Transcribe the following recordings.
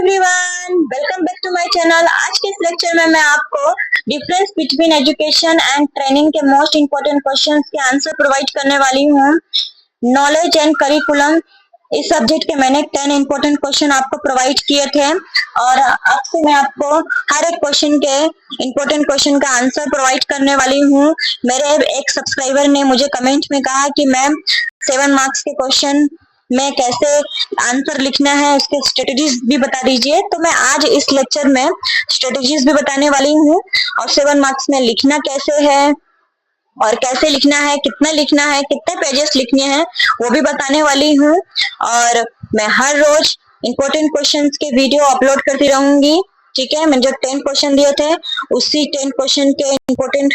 Everyone, welcome back to my channel. आज के इस लेक्चर में मैं आपको difference between education and training के मोस्ट इंपोर्टेंट क्वेश्चंस के आंसर प्रोवाइड करने वाली हूँ। नॉलेज एंड करिकुलम इस सब्जेक्ट के मैंने 10 इंपोर्टेंट क्वेश्चन आपको प्रोवाइड किए थे और अब से मैं आपको हर एक क्वेश्चन के इंपोर्टेंट क्वेश्चन का आंसर प्रोवाइड करने वाली हूँ। मेरे एक सब्सक्राइबर ने मुझे कमेंट में कहा कि मैम 7 मार्क्स के क्वेश्चन में कैसे आंसर लिखना है, उसके स्ट्रेटेजीज भी बता दीजिए। तो मैं आज इस लेक्चर में स्ट्रेटेजीज भी बताने वाली हूँ और 7 मार्क्स में लिखना कैसे है और कैसे लिखना है, कितना लिखना है, कितने पेजेस लिखने हैं वो भी बताने वाली हूँ। और मैं हर रोज इंपोर्टेंट क्वेश्चंस के वीडियो अपलोड करती रहूंगी। ठीक है, मैंने जो 10 क्वेश्चन दिए थे उसी 10 क्वेश्चन के इंपोर्टेंट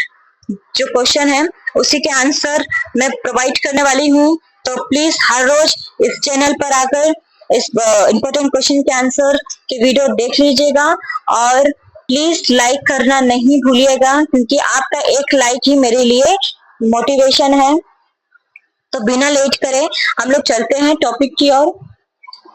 जो क्वेश्चन है उसी के आंसर मैं प्रोवाइड करने वाली हूँ। तो प्लीज हर रोज इस चैनल पर आकर इस इंपोर्टेंट क्वेश्चन के आंसर के वीडियो देख लीजिएगा और प्लीज लाइक करना नहीं भूलिएगा, क्योंकि आपका एक लाइक ही मेरे लिए मोटिवेशन है। तो बिना लेट करे हम लोग चलते हैं टॉपिक की ओर।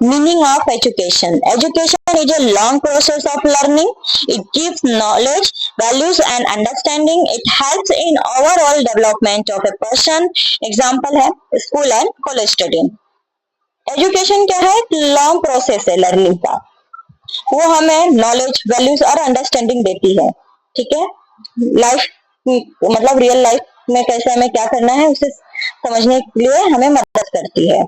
Meaning of education. Education is a long process of learning. It gives knowledge, values and understanding. It helps in overall development of a person. Example है school and college study. Education क्या है? Long process है learning का। वो हमें knowledge, values और understanding देती है। ठीक है, लाइफ मतलब रियल लाइफ में कैसे हमें क्या करना है उसे समझने के लिए हमें मदद करती है।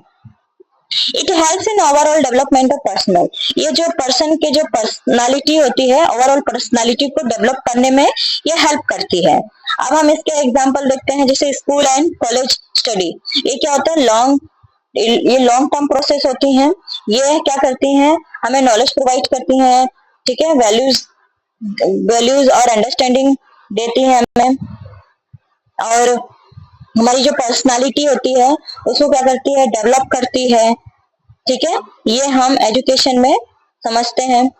It helps in overall development of personal. ये जो पर्सन की जो पर्सनालिटी होती है, ओवरऑल पर्सनालिटी को डेवलप करने में ये हेल्प करती है। अब हम इसके एग्जांपल देखते हैं, जैसे स्कूल एंड कॉलेज स्टडी। ये क्या होता है? ये लॉन्ग टर्म प्रोसेस होती हैं। ये क्या करती हैं? हमें नॉलेज प्रोवाइड करती हैं। ठीक है, वैल्यूज और अंडरस्टैंडिंग देती है हमें, और हमारी जो पर्सनालिटी होती है उसको क्या करती है? डेवलप करती है। ठीक है, ये हम एजुकेशन में समझते हैं।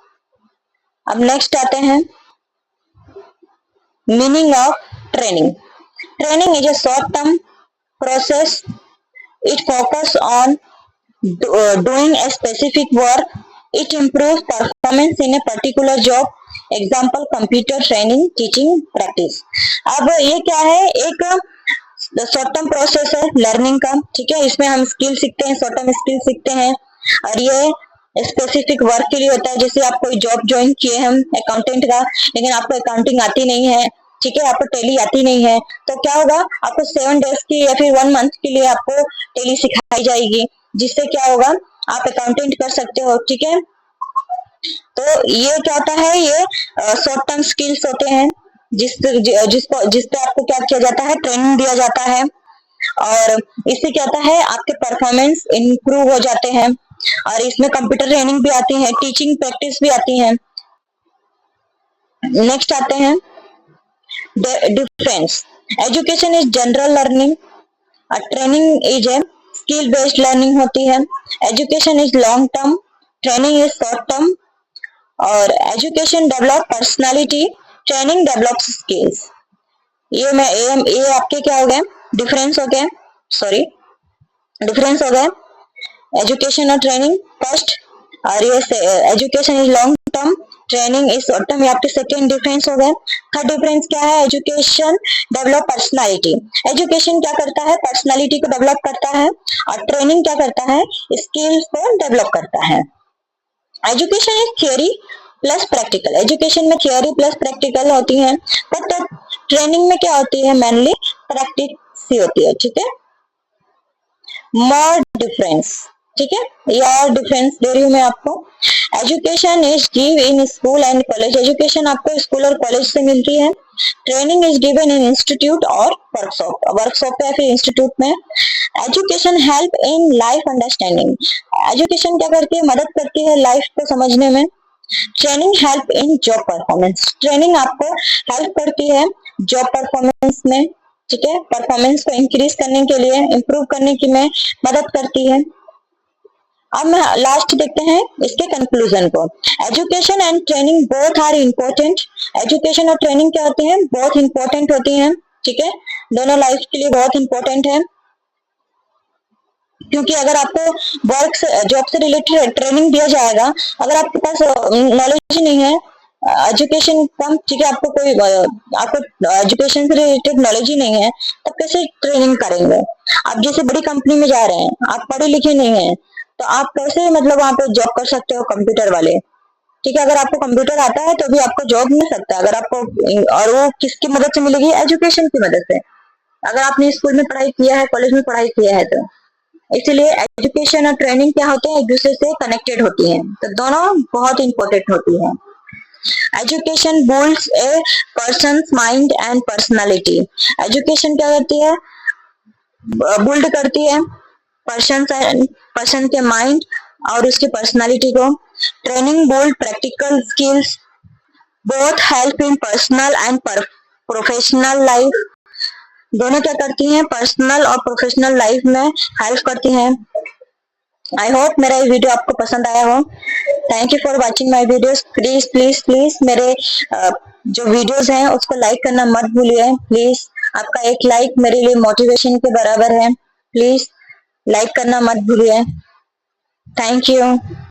अब नेक्स्ट आते हैं meaning of training. Training is a short term process. It focus on doing a specific work. It improves performance in a particular job. Example computer training, teaching, practice. अब ये क्या है? एक शॉर्ट टर्म प्रोसेस है learning का। ठीक है, इसमें हम स्किल सीखते हैं, शॉर्ट टर्म स्किल सीखते हैं और ये स्पेसिफिक वर्क के लिए होता है। जैसे आप कोई जॉब ज्वाइन किए हम अकाउंटेंट का, लेकिन आपको अकाउंटिंग आती नहीं है, ठीक है, आपको टैली आती नहीं है, तो क्या होगा? आपको 7 डेज की या फिर 1 मंथ के लिए आपको टैली सिखाई जाएगी, जिससे क्या होगा? आप अकाउंटेंट कर सकते हो। ठीक है, तो ये क्या होता है? ये शॉर्ट टर्म स्किल्स होते हैं जिसपे आपको क्या किया जाता है? ट्रेनिंग दिया जाता है और इससे क्या होता है? आपके परफॉर्मेंस इंप्रूव हो जाते हैं। और इसमें कंप्यूटर ट्रेनिंग भी आती है, टीचिंग प्रैक्टिस भी आती है। नेक्स्ट आते हैं difference. Education is general learning, training is a skill based learning होती है। Education is long term, training is short term. और education develop personality, training develop skills. ये आपके क्या हो गए? डिफरेंस हो गए, सॉरी डिफरेंस हो गए एजुकेशन और ट्रेनिंग फर्स्ट। और ये education is long term, training is short term, ये आपके सेकेंड डिफरेंस हो गए। थर्ड डिफरेंस क्या है? Education develop personality. एजुकेशन क्या करता है? पर्सनालिटी को डेवलप करता है और ट्रेनिंग क्या करता है? स्किल्स को डेवलप करता है। Education is theory plus practical. Education में थियोरी प्लस प्रैक्टिकल होती है, बट ट्रेनिंग में क्या होती है? मेनली प्रैक्टिस ही होती है। ठीक है, मोर डिफरेंस। ठीक है, ये और डिफरेंस दे रही हूँ मैं आपको। Education is give in school and college. Education आपको स्कूल और कॉलेज से मिलती है। Training is given in institute और वर्कशॉप या फिर इंस्टीट्यूट में। Education help in life understanding. Education क्या करती है? मदद करती है लाइफ को समझने में। Training help in job performance. Training आपको हेल्प करती है जॉब परफॉर्मेंस में। ठीक है, परफॉर्मेंस को इंक्रीज करने के लिए, इंप्रूव करने की में मदद करती है। अब हम लास्ट देखते हैं इसके कंक्लूजन को। Education and training both are important. Education और ट्रेनिंग क्या होती है? बहुत इंपॉर्टेंट होती है। ठीक है, दोनों लाइफ के लिए बहुत इंपॉर्टेंट है। क्योंकि अगर आपको वर्क से जॉब से रिलेटेड ट्रेनिंग दिया जाएगा, अगर आपके पास नॉलेज नहीं है, एजुकेशन कम, ठीक है, आपको एजुकेशन से रिलेटेड नॉलेज ही नहीं है, तब कैसे ट्रेनिंग करेंगे? आप जैसे बड़ी कंपनी में जा रहे हैं, आप पढ़े लिखे नहीं है, तो आप कैसे मतलब वहां पे जॉब कर सकते हो कंप्यूटर वाले? ठीक है, अगर आपको कंप्यूटर आता है तो भी आपको जॉब मिल सकता है, अगर आपको, और वो किसकी मदद से मिलेगी? एजुकेशन की मदद से। अगर आपने स्कूल में पढ़ाई किया है, कॉलेज में पढ़ाई किया है, तो इसीलिए एजुकेशन और ट्रेनिंग क्या होते हैं, एक दूसरे से कनेक्टेड होती हैं, तो दोनों बहुत इंपॉर्टेंट होती है। Education builds A persons mind and personality. Education क्या करती है? बिल्ड करती है पर्सन के माइंड और उसकी पर्सनालिटी को। Training build practical skills, both help in personal and professional life. दोनों क्या करती हैं? पर्सनल और प्रोफेशनल लाइफ में हेल्प करती हैं। आई होप मेरा ये वीडियो आपको पसंद आया हो। Thank you for watching my videos. Please please please मेरे जो वीडियोस हैं उसको लाइक करना मत भूलिए प्लीज। आपका एक लाइक मेरे लिए मोटिवेशन के बराबर है। प्लीज लाइक करना मत भूलिए। Thank you.